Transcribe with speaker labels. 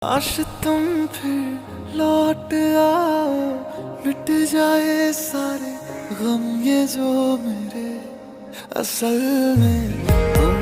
Speaker 1: काश तुम फिर लौट आओ, मिट जाए सारे गम ये जो मेरे, असल में तुम